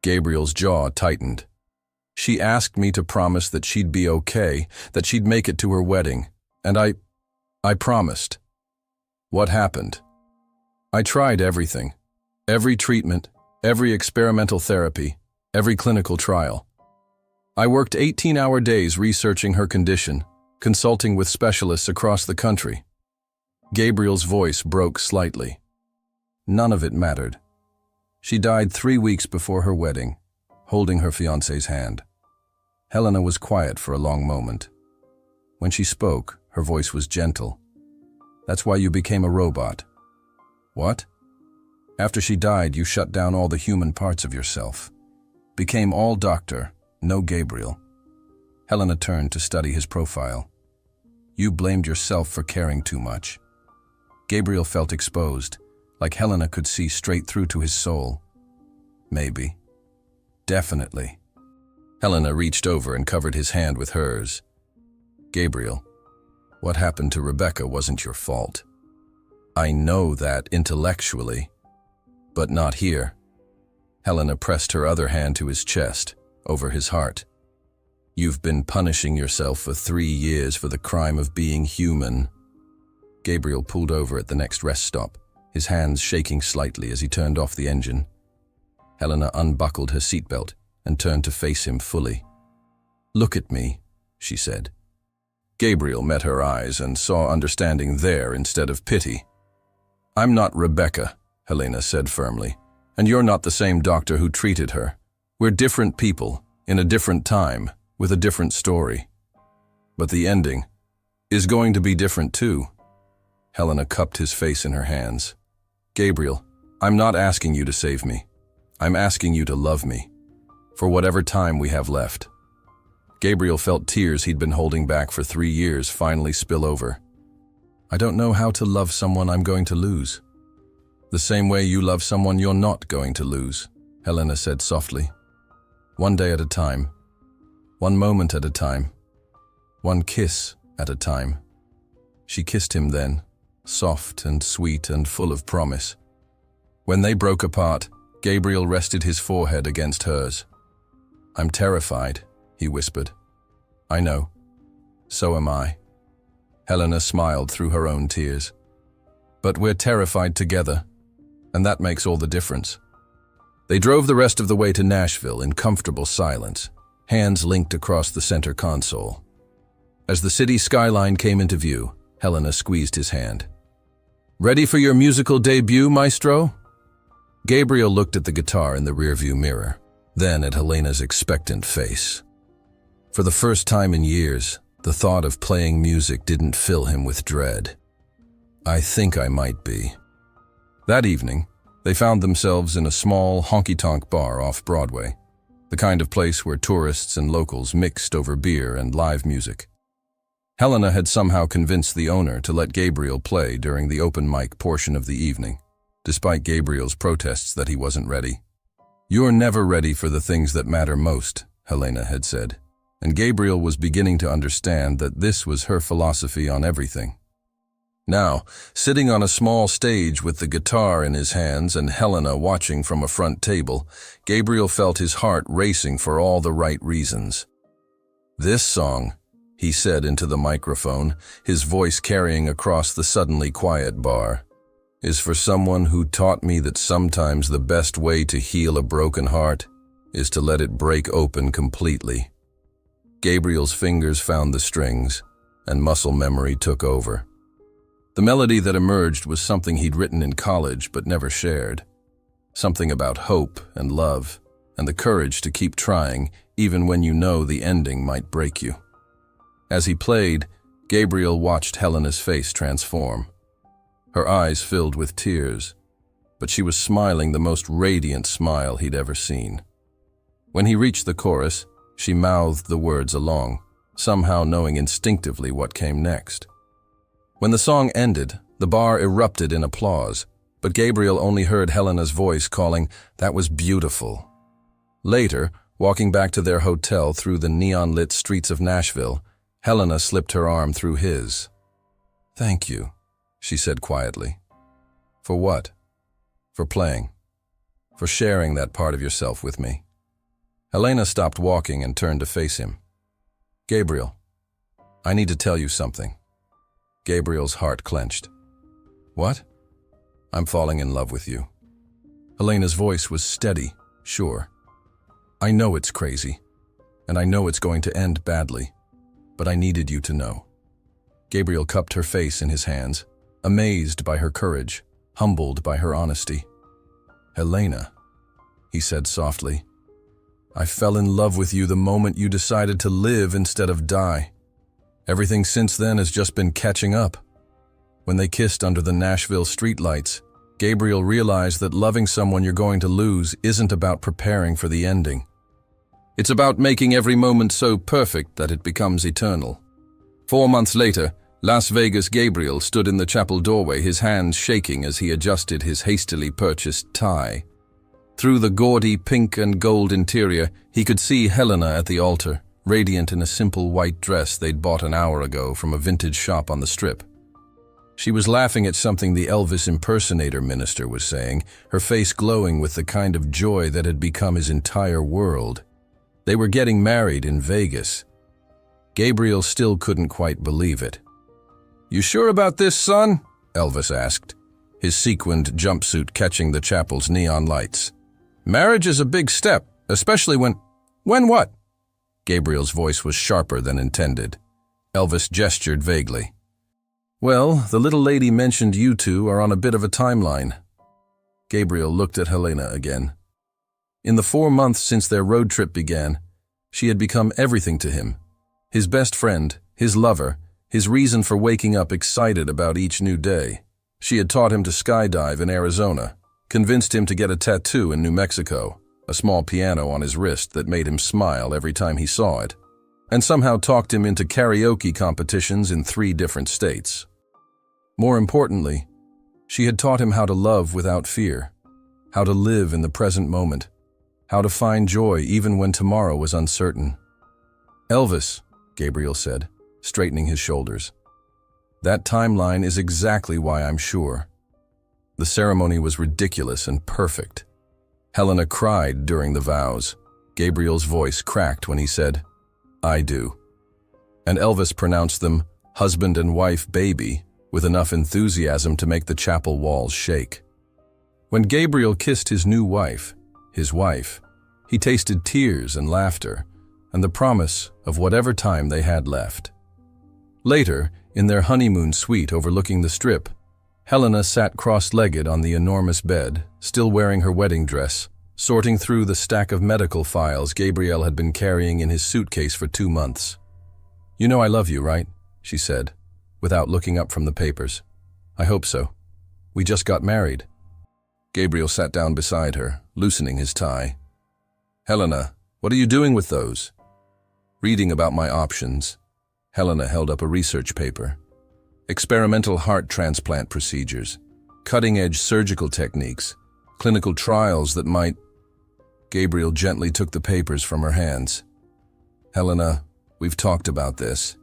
Gabriel's jaw tightened. She asked me to promise that she'd be okay, that she'd make it to her wedding, and I promised. What happened? I tried everything. Every treatment, every experimental therapy, every clinical trial. I worked 18-hour days researching her condition, consulting with specialists across the country. Gabriel's voice broke slightly. None of it mattered. She died 3 weeks before her wedding, holding her fiancé's hand. Helena was quiet for a long moment. When she spoke, her voice was gentle. That's why you became a robot. What? After she died, you shut down all the human parts of yourself. Became all doctor, no Gabriel. Helena turned to study his profile. You blamed yourself for caring too much. Gabriel felt exposed, like Helena could see straight through to his soul. Maybe. Definitely. Helena reached over and covered his hand with hers. Gabriel, what happened to Rebecca wasn't your fault. I know that intellectually, but not here. Helena pressed her other hand to his chest, over his heart. You've been punishing yourself for 3 years for the crime of being human. Gabriel pulled over at the next rest stop, his hands shaking slightly as he turned off the engine. Helena unbuckled her seatbelt and turned to face him fully. Look at me, she said. Gabriel met her eyes and saw understanding there instead of pity. I'm not Rebecca, Helena said firmly, and you're not the same doctor who treated her. We're different people, in a different time, with a different story. But the ending is going to be different too. Helena cupped his face in her hands. Gabriel, I'm not asking you to save me. I'm asking you to love me, for whatever time we have left. Gabriel felt tears he'd been holding back for 3 years finally spill over. I don't know how to love someone I'm going to lose. The same way you love someone you're not going to lose, Helena said softly. One day at a time. One moment at a time. One kiss at a time. She kissed him then, soft and sweet and full of promise. When they broke apart, Gabriel rested his forehead against hers. I'm terrified, he whispered. I know. So am I. Helena smiled through her own tears. But we're terrified together, and that makes all the difference. They drove the rest of the way to Nashville in comfortable silence, hands linked across the center console. As the city skyline came into view, Helena squeezed his hand. Ready for your musical debut, maestro? Gabriel looked at the guitar in the rearview mirror, then at Helena's expectant face. For the first time in years, the thought of playing music didn't fill him with dread. I think I might be. That evening, they found themselves in a small, honky-tonk bar off Broadway, the kind of place where tourists and locals mixed over beer and live music. Helena had somehow convinced the owner to let Gabriel play during the open mic portion of the evening, despite Gabriel's protests that he wasn't ready. You're never ready for the things that matter most, Helena had said, and Gabriel was beginning to understand that this was her philosophy on everything. Now, sitting on a small stage with the guitar in his hands and Helena watching from a front table, Gabriel felt his heart racing for all the right reasons. This song, he said into the microphone, his voice carrying across the suddenly quiet bar, is for someone who taught me that sometimes the best way to heal a broken heart is to let it break open completely. Gabriel's fingers found the strings, and muscle memory took over. The melody that emerged was something he'd written in college but never shared. Something about hope and love, and the courage to keep trying even when you know the ending might break you. As he played, Gabriel watched Helena's face transform. Her eyes filled with tears, but she was smiling the most radiant smile he'd ever seen. When he reached the chorus, she mouthed the words along, somehow knowing instinctively what came next. When the song ended, the bar erupted in applause, but Gabriel only heard Helena's voice calling, "That was beautiful." Later, Walking back to their hotel through the neon-lit streets of Nashville, Helena slipped her arm through his. "Thank you," she said quietly. "For what?" "For playing. For sharing that part of yourself with me." Helena stopped walking and turned to face him. "Gabriel, I need to tell you something." Gabriel's heart clenched. "What?" "I'm falling in love with you." Helena's voice was steady, sure. "I know it's crazy, and I know it's going to end badly, but I needed you to know." Gabriel cupped her face in his hands, amazed by her courage, humbled by her honesty. "Helena," he said softly, "I fell in love with you the moment you decided to live instead of die. Everything since then has just been catching up." When they kissed under the Nashville streetlights, Gabriel realized that loving someone you're going to lose isn't about preparing for the ending. It's about making every moment so perfect that it becomes eternal. 4 months later, Las Vegas Gabriel stood in the chapel doorway, his hands shaking as he adjusted his hastily purchased tie. Through the gaudy pink and gold interior, he could see Helena at the altar, radiant in a simple white dress they'd bought an hour ago from a vintage shop on the Strip. She was laughing at something the Elvis impersonator minister was saying, her face glowing with the kind of joy that had become his entire world. They were getting married in Vegas. Gabriel still couldn't quite believe it. "You sure about this, son?" Elvis asked, his sequined jumpsuit catching the chapel's neon lights. "Marriage is a big step, especially when what?" Gabriel's voice was sharper than intended. Elvis gestured vaguely. "Well, the little lady mentioned you two are on a bit of a timeline." Gabriel looked at Helena again. In the 4 months since their road trip began, she had become everything to him. His best friend, his lover, his reason for waking up excited about each new day. She had taught him to skydive in Arizona, convinced him to get a tattoo in New Mexico, a small piano on his wrist that made him smile every time he saw it, and somehow talked him into karaoke competitions in 3 different states. More importantly, she had taught him how to love without fear, how to live in the present moment, how to find joy even when tomorrow was uncertain. "Elvis," Gabriel said, straightening his shoulders, "that timeline is exactly why I'm sure." The ceremony was ridiculous and perfect. Helena cried during the vows. Gabriel's voice cracked when he said, "I do." And Elvis pronounced them husband and wife baby with enough enthusiasm to make the chapel walls shake. When Gabriel kissed his new wife, he tasted tears and laughter and the promise of whatever time they had left. Later, in their honeymoon suite overlooking the Strip, Helena sat cross-legged on the enormous bed, still wearing her wedding dress, sorting through the stack of medical files Gabriel had been carrying in his suitcase for 2 months. "You know I love you, right?" she said, without looking up from the papers. "I hope so. We just got married." Gabriel sat down beside her, loosening his tie. "Helena, what are you doing with those?" "Reading about my options." Helena held up a research paper. "Experimental heart transplant procedures, cutting-edge surgical techniques, clinical trials that might—" Gabriel gently took the papers from her hands. "Helena, we've talked about this."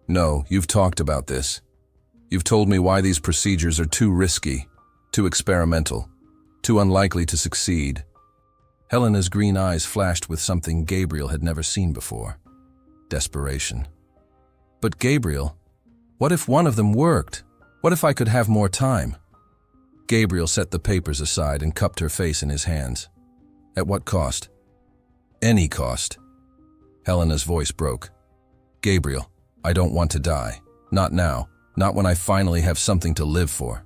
"No, you've talked about this. You've told me why these procedures are too risky, too experimental, too unlikely to succeed." Helena's green eyes flashed with something Gabriel had never seen before. Desperation. "But Gabriel, what if one of them worked? What if I could have more time?" Gabriel set the papers aside and cupped her face in his hands. "At what cost?" "Any cost." Helena's voice broke. "Gabriel, I don't want to die. Not now. Not when I finally have something to live for."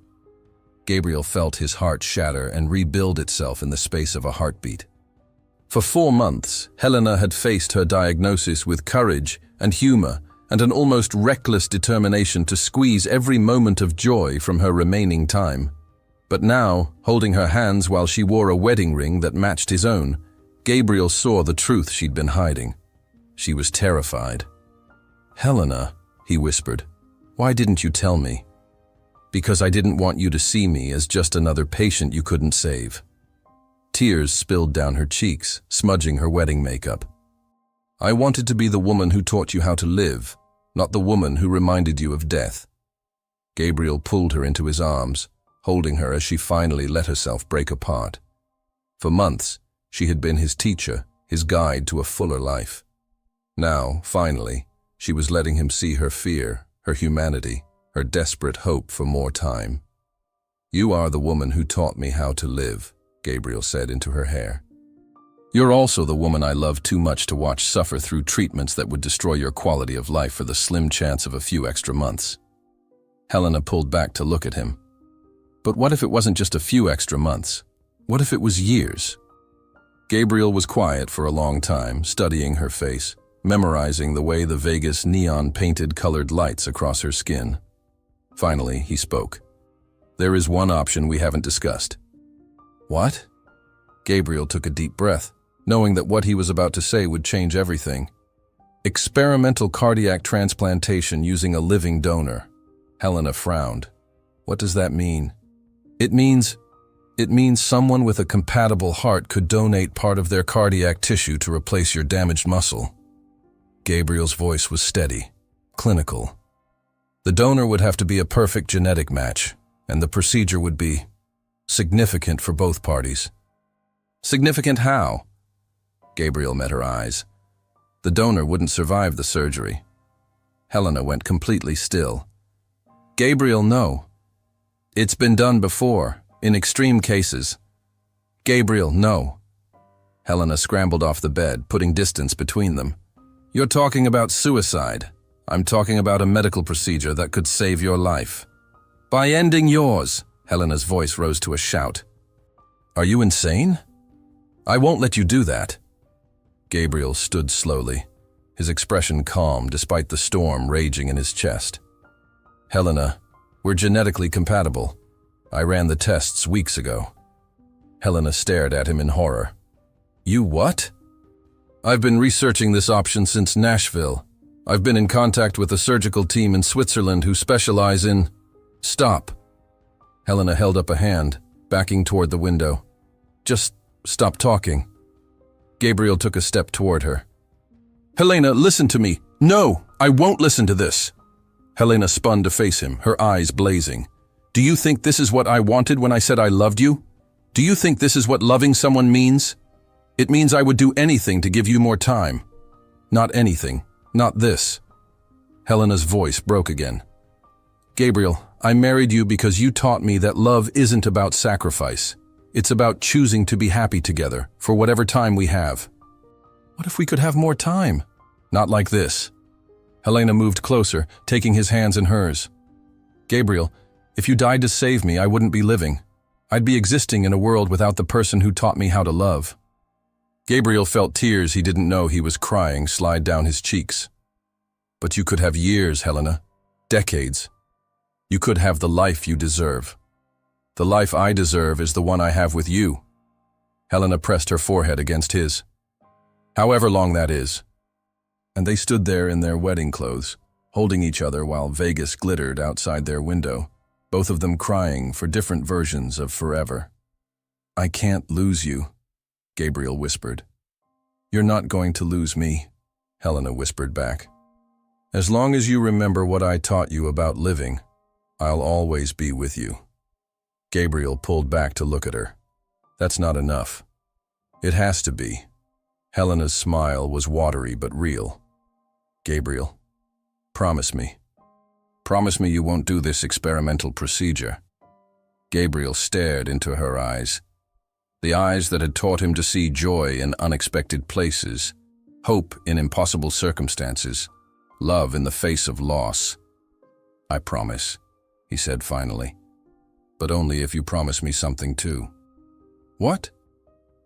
Gabriel felt his heart shatter and rebuild itself in the space of a heartbeat. For 4 months, Helena had faced her diagnosis with courage and humor and an almost reckless determination to squeeze every moment of joy from her remaining time. But now, holding her hands while she wore a wedding ring that matched his own, Gabriel saw the truth she'd been hiding. She was terrified. "Helena," he whispered, "why didn't you tell me?" "Because I didn't want you to see me as just another patient you couldn't save." Tears spilled down her cheeks, smudging her wedding makeup. I wanted to be the woman who taught you how to live, not the woman who reminded you of death. Gabriel pulled her into his arms, holding her as she finally let herself break apart. For months, she had been his teacher, his guide to a fuller life. Now, finally, she was letting him see her fear, her humanity, her desperate hope for more time. You are the woman who taught me how to live, Gabriel said into her hair. You're also the woman I love too much to watch suffer through treatments that would destroy your quality of life for the slim chance of a few extra months. Helena pulled back to look at him. But what if it wasn't just a few extra months? What if it was years? Gabriel was quiet for a long time, studying her face, memorizing the way the Vegas neon painted colored lights across her skin. Finally, he spoke. There is one option we haven't discussed. What? Gabriel took a deep breath, knowing that what he was about to say would change everything. Experimental cardiac transplantation using a living donor. Helena frowned. What does that mean? It means someone with a compatible heart could donate part of their cardiac tissue to replace your damaged muscle. Gabriel's voice was steady, clinical. The donor would have to be a perfect genetic match, and the procedure would be significant for both parties. Significant how? Gabriel met her eyes. The donor wouldn't survive the surgery. Helena went completely still. Gabriel, no. It's been done before, in extreme cases. Gabriel, no. Helena scrambled off the bed, putting distance between them. You're talking about suicide. I'm talking about a medical procedure that could save your life. By ending yours, Helena's voice rose to a shout. Are you insane? I won't let you do that. Gabriel stood slowly, his expression calm despite the storm raging in his chest. Helena, we're genetically compatible. I ran the tests weeks ago. Helena stared at him in horror. You what? I've been researching this option since Nashville. I've been in contact with a surgical team in Switzerland who specialize in... Stop. Helena held up a hand, backing toward the window. Just stop talking. Gabriel took a step toward her. Helena, listen to me. No, I won't listen to this. Helena spun to face him, her eyes blazing. Do you think this is what I wanted when I said I loved you? Do you think this is what loving someone means? It means I would do anything to give you more time. Not anything. Not this. Helena's voice broke again. Gabriel, I married you because you taught me that love isn't about sacrifice. It's about choosing to be happy together for whatever time we have. What if we could have more time? Not like this. Helena moved closer, taking his hands in hers. Gabriel, if you died to save me, I wouldn't be living. I'd be existing in a world without the person who taught me how to love. Gabriel felt tears he didn't know he was crying slide down his cheeks. But you could have years, Helena. Decades. You could have the life you deserve. The life I deserve is the one I have with you. Helena pressed her forehead against his. However long that is. And they stood there in their wedding clothes, holding each other while Vegas glittered outside their window, both of them crying for different versions of forever. I can't lose you, Gabriel whispered. You're not going to lose me, Helena whispered back. As long as you remember what I taught you about living, I'll always be with you. Gabriel pulled back to look at her. That's not enough. It has to be. Helena's smile was watery but real. Gabriel, promise me. Promise me you won't do this experimental procedure. Gabriel stared into her eyes. The eyes that had taught him to see joy in unexpected places, hope in impossible circumstances, love in the face of loss. I promise, he said finally. But only if you promise me something too. What?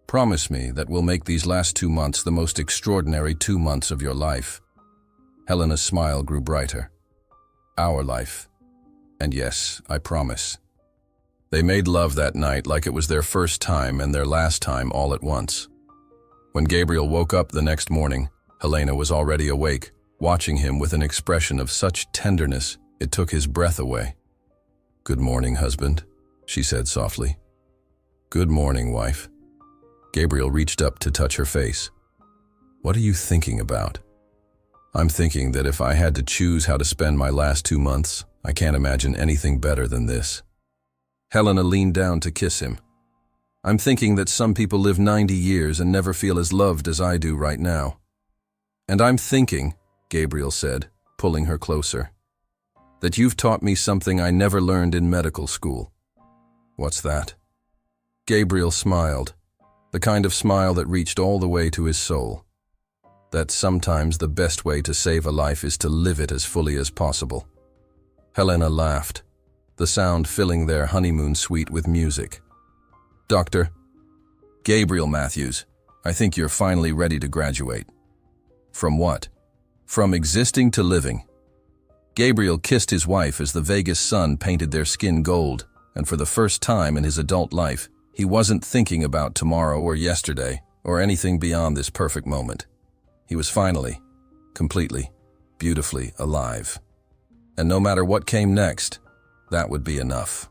Promise me that we'll make these last 2 months the most extraordinary 2 months of your life. Helena's smile grew brighter. Our life. And yes, I promise. They made love that night like it was their first time and their last time all at once. When Gabriel woke up the next morning, Helena was already awake, watching him with an expression of such tenderness it took his breath away. Good morning, husband, she said softly. Good morning, wife. Gabriel reached up to touch her face. "What are you thinking about?" "I'm thinking that if I had to choose how to spend my last 2 months, I can't imagine anything better than this." Helena leaned down to kiss him. "I'm thinking that some people live 90 years and never feel as loved as I do right now." "And I'm thinking," Gabriel said, pulling her closer, "that you've taught me something I never learned in medical school." "What's that?" Gabriel smiled, the kind of smile that reached all the way to his soul. "That sometimes the best way to save a life is to live it as fully as possible." Helena laughed, the sound filling their honeymoon suite with music. "Doctor, Gabriel Matthews, I think you're finally ready to graduate." "From what?" "From existing to living." Gabriel kissed his wife as the Vegas sun painted their skin gold, and for the first time in his adult life, he wasn't thinking about tomorrow or yesterday or anything beyond this perfect moment. He was finally, completely, beautifully alive. And no matter what came next, that would be enough.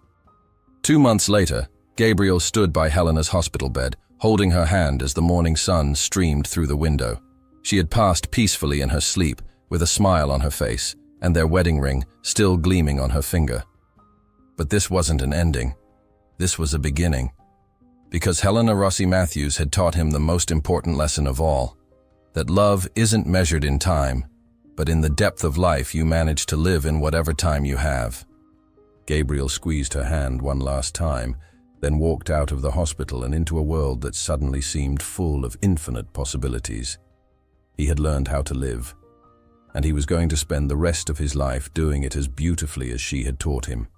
2 months later, Gabriel stood by Helena's hospital bed, holding her hand as the morning sun streamed through the window. She had passed peacefully in her sleep, with a smile on her face, and their wedding ring still gleaming on her finger. But this wasn't an ending. This was a beginning. Because Helena Rossi Matthews had taught him the most important lesson of all, that love isn't measured in time, but in the depth of life you manage to live in whatever time you have. Gabriel squeezed her hand one last time, then walked out of the hospital and into a world that suddenly seemed full of infinite possibilities. He had learned how to live, and he was going to spend the rest of his life doing it as beautifully as she had taught him.